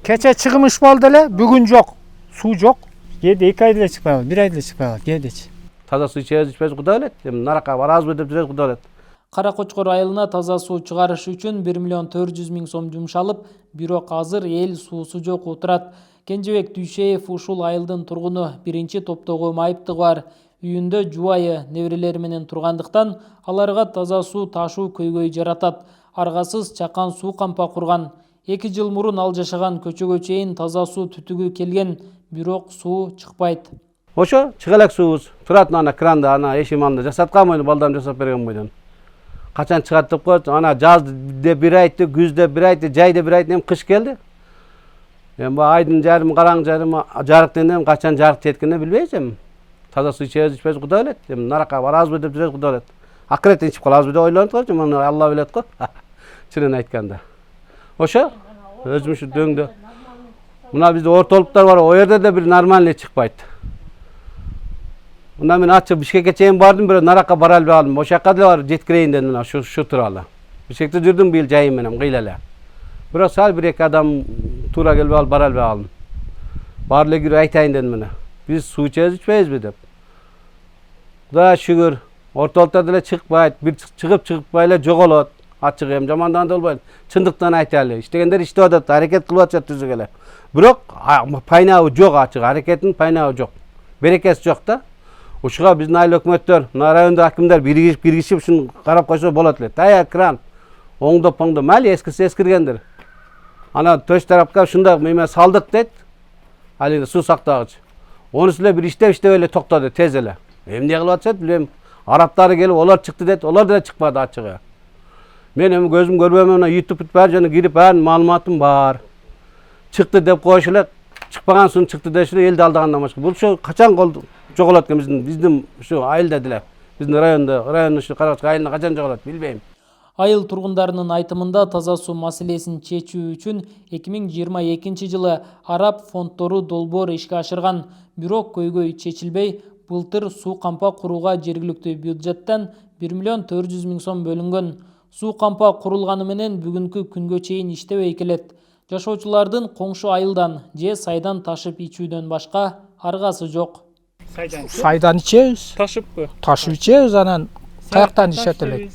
Keçe çıkmış boldu ele, bugün yok. Su yok. Kedi 2 ayda çıkmadı, 1 ayda çıkmadı. Kediç. Taza su içeriz içmez Kuda bilet. Naraka baraz bedep жүрөт Kuda bilet. Кара Кочкор айылына таза суу чыгарыш үчүн 1.400.000 сом жумшалып, бирок азыр эл суусу жок отурат. Кенжебек Дүйшеев ушул айылдын тургуну, биринчи топтогу майыптыгы бар. Үйүндө жубайы, неберелери менен тургандыктан аларга таза суу ташуу көйгөй жаратат. Аргасыз чакан суу кампа курган. 2 жыл мурун ал жашаган көчөгө чейин таза суу түтүгү келген, бирок суу чыкпайт. Ошо чыга элек суубуз. Турат ана кранда, ана эшим анда жасаткан бойдон, балдам жасап берген бойдон. Качан чыгат деп коет, ана жазда 1 айтты, күздө 1 айтты, жайда 1 айтты, эми кыш келди. Эми айдын жарым, караң жарым жарыктан эми качан жарык жеткенин билбейсим. Таза суу içeriz içmez Kuda билет. Эми наракка барабыз деп жүрөт Kuda билет. Акырет ичип калабыз деп ойлонуп турчу, муну Алла билет го. Чынын айтканда. Ошо өзүмүш дөңдө. Мына бизде ортолуктар бар, о жерде да бир нормальный чыкпайт. Мына мен ачы Бишкекке чейин бардым, бирок наракка бара албай калдым. Ошол жака деле бар, жеткирейин дедим мына шу тууралуу. Бишкекте жүрдүм быйыл жайым менен кыйла эле. Бирок сал 1-2 адам туура келбей калып бара албай калдым. Баары эле кирип айтайын дедим мына. Биз суу içeriz içпейбизби деп. Кудайга шүгүр, ортолукта деле чыкпайт, бир чыгып эле жоголот. Ачык эми жамандан да болбойт. Чындыктан айталы. Иштегендер иштеп атат, аракет кылып атышат түзүк эле. Бирок пайнабы жок, ачык аракеттин пайнабы жок. Берекеси жок да. Ушуга биздин айыл өкмөттөр, мына райондо акимдер киргизип ушуну карап койсо болот эле. Тая кран, оңдоп майли эскиси эскиргендир. Ана төш тарапка ушундай эме салдык дейт. Ал эми суу сактагыч. Онусу эле бир иштеп эле токтоду тез эле. Эмне кылып атышат билем. Араптары келип, олар чыкты дейт, олар деле чыкпады ачыгы. Мен эми көзүм көрбөйм, мына YouTube бар жана кирип баарын маалыматым бар. Чыкты деп коюш эле, чыкпаган суун чыкты деши эле элди алдагандан башка. Бул ушу качан жоголот экен биздин ушу айылда деле. Биздин райондо ушу Каракочкор айылында качан жоголот билбейм. Айыл тургундарынын айтымында таза суу маселесин чечүү үчүн 2022 жылы араб фонддору долбоор ишке ашырган, бирок көйгөй чечилбей, былтыр суу кампа курууга жергиликтүү бюджеттен 1.400.000 сом бөлүнгөн. Суу кампа курулганы менен бүгүнкү күнгө чейин иштебей келет. Жашоочулардын коңшу айылдан же сайдан ташып ичүүдөн башка аргасы жок. Сайдан içебиз. Ташыппы? Ташып içебиз, анан каяктан ишет элек.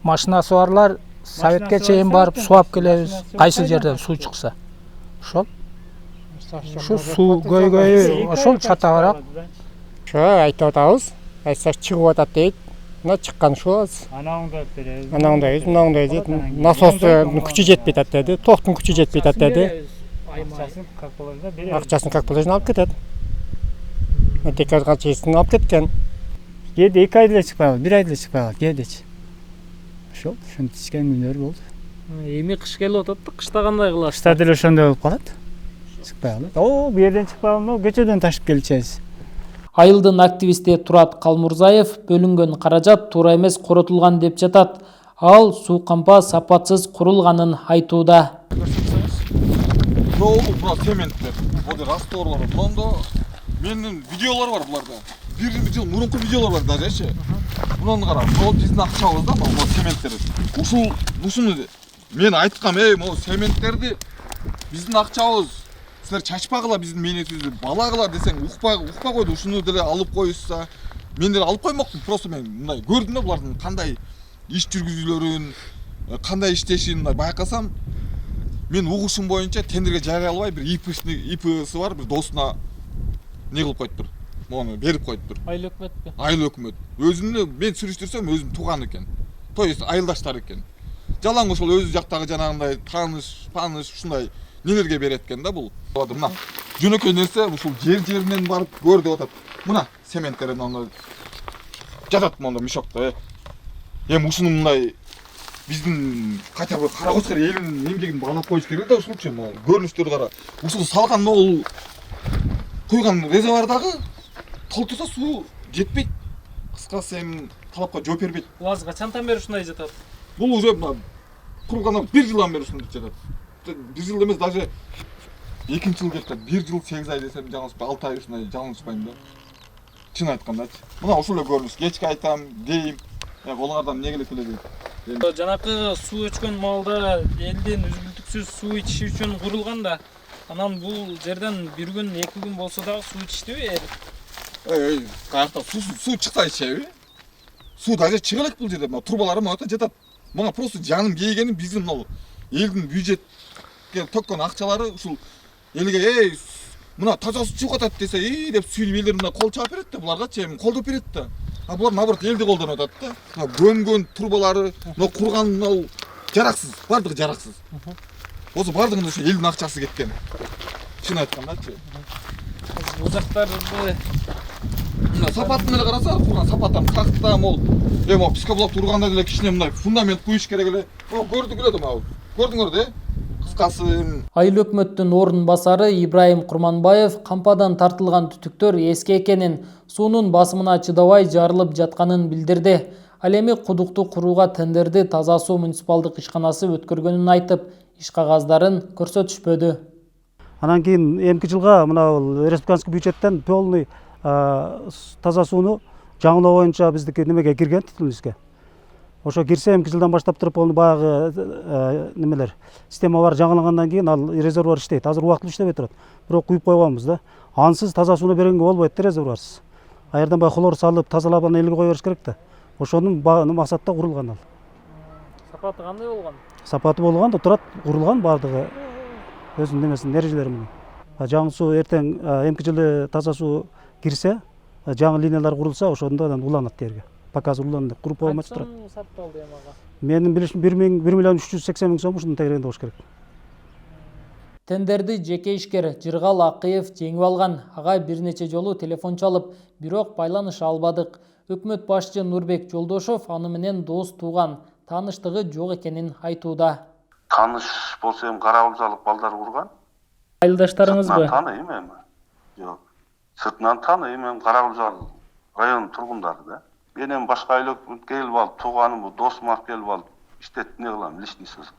Машинасы барлар Советке чейин барып сууап келебиз. Кайсы жерден суу чыкса. Ошол. Ушу суу көйгөйү ошол чатабыраак. Ошо айтып атабыз. Айтсак чыгып атат дейт. Мына чыккан ушубуз. Анаңда беребиз. Анаңдай, мынаңдай дейт. Насостун күчү жетпей атат деди. Токтун күчү жетпей атат деди. Акчасын как положено алып кетет. Текер качесын алып кеткен. Кеди 2 айда çıkmadı, 1 ayda çıkmadı. Kedич. Ошол, ушинтип ичкен күндөр болду. Эми кыш келип атат да, кышта кандай кыласыз? Кышта деле ошондой болуп калат. Чыкпай калат. Бу жерден чыкпаган, көчөдөн ташып келчебиз. Айылдын активисти Турат Калмурзаев бөлүнгөн каражат туура эмес коротулган деп жатат. Ал суу кампа сапатсыз курулганын айтууда. Бул цементтер, бул растворлор, мондо менин видеолор бар буларда. Bir жыл мурунку видеолор бар дажечи. Мунун кара, бул биздин акчабыз да, бул цементтер. Ушуну мен айткам, могу цементтерди биздин акчабыз. Силер чачпагыла биздин мээнетибизди балагыла десең укпай койду, ушуну деле алып коюшса. Мен деле алып коймокмун, просто мен мындай көрдүм да булардын кандай иш жүргүзүүлөрүн, кандай иштешин мындай байкасам, мен угушум боюнча тендерге жарыялабай бир ИПсы бар, бир досуна не кылып коюптур. Мону берип коюптур. Айыл өкмөтпү? Айыл өкмөт. Өзүнү мен сүрүштүрсөм өзүм тууган экен. То есть айылдаштар экен. Жалаң ошол өзү жактагы жанагындай тааныш ушундай нелерге берет экен да бул. Мына жөнөкөй нерсе ушул жеринен барып көр деп атат. Мына цементтер мына жатат монда мешокто. Эми ушуну мындай биздин кайта бир Каракочкор элинин эмгегин баалап коюш керек да ушулчу. Көрүнүштөрү кара. Ушул салган могул куйган резервуардагы толтурса суу жетпейт. Кыскасы эми талапка жооп бербейт. Улаз качантан бери ушундай жатат? Бул уже кургандан 1 жылдан бери ушундай жатат. 1 жыл эмес, даже 2 жыл кетти. 1 жыл 8 ай десем жаңылышпай, 6 ай ушундай жаңылышпайм да. Чын айткандачы. Мына ушул эле көрүнүш. Кечке айтам, дейм. Колуңардан эмне келет эле дейт. Жанакы суу өчкөн маалда элдин үзгүлтүк үмүтсүз суу ичиш үчүн курулган да. Анан бул жерден бир күн, 2 күн болсо дагы суу ичтиби? Каякта суу чыкса ичеби? Суу даже чыга элек бул жерде. Мына трубалар мына жатат. Мага просто жаным кейгени биздин мына элдин бюджетке төккөн акчалары ушул элге мына таза суу чыгып атат десе, деп сүйүнүп элдер мына кол чаап берет да, буларгачы эми колдоп берет да. А булар наоборот элди колдонуп атат да. Мына көмгөн трубалары, мына курган мына жараксыз, бардыгы жараксыз. Осы бардыгында ошо элдин акчасы кеткен. Чын айткандачы. Бул жактарды мына сапатын эле караса, курган сапаттан такта мол. Эми психоблок урганда деле кичине мындай фундамент куюш керек эле. Көрдүк эле да, көрдүңөр да. Кыскасы Айыл өкмөттүн орун басары Ибрайым Курманбаев кампадан тартылган түтүктөр эски экенин, суунун басымына чыдабай жарылып жатканын билдирди. Ал эми кудукту курууга тендерди Таза суу муниципалдык ишканасы өткөргөнүн айтып, иш кагаздарын көрсөтүшпөдү. Анан кийин эмки жылга мына республиканский бюджеттен полный таза сууну жаңылоо боюнча биздики немеге кирген титулиске. Ошо кирсе эмки жылдан баштап туруп оны баягы немелер системалар жаңылагандан кийин ал резервуар иштейт. Азыр убактылуу иштебей турат. Бирок куюп койгонбуз да. Ансыз таза сууну бергенге болбойт да, резервуарсыз. Аердан баягы хлор салып, тазалап аны элге кое бериш керек да. Ошонун максатта курулган ал. Сапаты кандай болгон? Сапаты болгон да, турат, курулган бардыгы өзүнүн немесин, эрежелери менен. Жаңы суу эртең эмки жылы таза суу кирсе, жаңы линиялар курулса, ошондо анан уланат жерге. Пока уланат, куруп болмочу турат. Качан сатталды эми ага? Менин билишим 1.380.000 сом ушунун тегерегинде болуш керек. Тендерди жеке ишкер Жыргал Акыев жеңип алган. Ага бир нече жолу телефон чалып, бирок байланыша албадык. Өкмөт башчы Нурбек Жолдошов аны менен дос тууган, тааныштыгы жок экенин айтууда. Таныш болсо эми карабыз алып балдар урган. Айылдаштарыңызбы? Тааныйм эми. Жок. Сыртынан тааныйм эми Карабузал районунун тургундары да. Мен эми башка айлык келип алып, тууганым, досум алып келип алып, иштетип не кылам, личный сөз.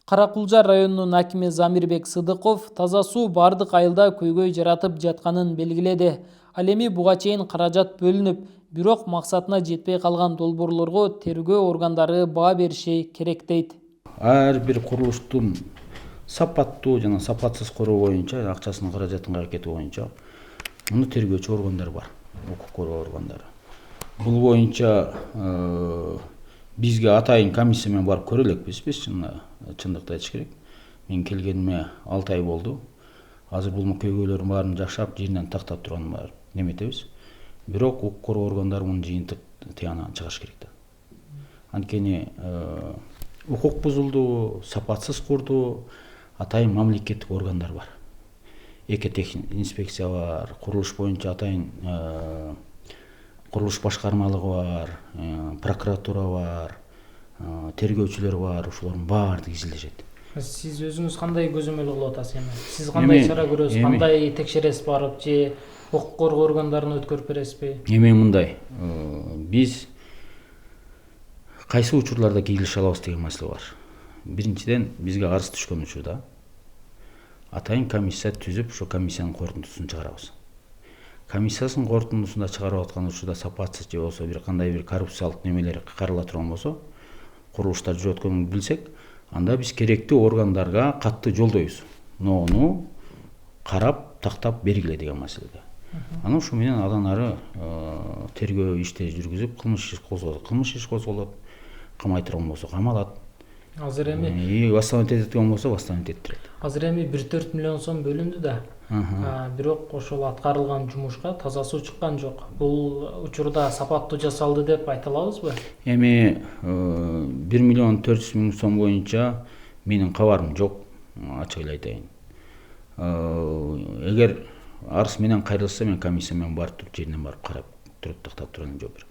Каракулжар районунун акими Замирбек Сыдыков таза суу бардык айылда көйгөй жаратып жатканын белгиледи. Ал эми буга чейин каражат бөлүнүп, бирок максатына жетпей калган долбоорлорго тергөө органдары баа бериши керек дейт. Ар бир курулуштун сапаттуу жана сапатсыз короо боюнча, акчасынын каражатын кайра кетүү боюнча муну тергөөчү органдар бар, укук коргоо органдары. Бул боюнча бизге атайын комиссия менен барып көрө элекпиз, биз чындыкты айтыш керек. Мен келгениме 6 ай болду. Азыр бул көйгөйлөрдүн баарын жакшап, жеринен тактап турганын баарын неметебиз. Бирок укук коргоо органдары муну жыйынтык тыянагын чыгарыш керек да. Анткени укук бузулду, сапатсыз курду, атайын мамлекеттик органдар бар. Экотехник инспекция бар, курулуш боюнча атайын курулуш башкармалыгы бар, прокуратура бар, тергөөчүлөр бар, ушулардын баардыгы изилдешет. Сиз өзүңүз кандай көзөмөл кылып атасыз эми? Сиз кандай чара көрөсүз? Кандай текшересиз барып же укук коргоо органдарына өткөрүп бересизби? Эми мындай, биз кайсы учурларда кийлеше алабыз деген маселе бар. Биринчиден, бизге арыз түшкөн учурда атайын комиссия түзүп, ошо комиссиянын корутундусун чыгарабыз. Комиссиясынын корутундусунда чыгарып аткан учурда сапатсыз же болсо бир кандай бир коррупциялык немелер карала турган болсо, курулуштар жүрүп өткөнүн билсек, анда биз керектүү органдарга катты жолдойбуз. Нону карап, тактап бергиле деген маселеде. Анан ушу менен адан ары тергөө иштери жүргүзүп, кылмыш иш козголот, камай турган болсо камалат. Азыр эми восстановить эткен болсо восстановить эттирет. Азыр эми 1,4 миллион сом бөлүндү да. Бирок ошол аткарылган жумушка таза суу чыккан жок. Бул учурда сапаттуу жасалды деп айта алабызбы? Эми 1,4 миллион сом боюнча менин кабарым жок, ачык эле айтайын. Эгер арыз менен кайрылса, мен комиссия менен барып туруп жеринен барып карап туруп тактап турганын жооп берем.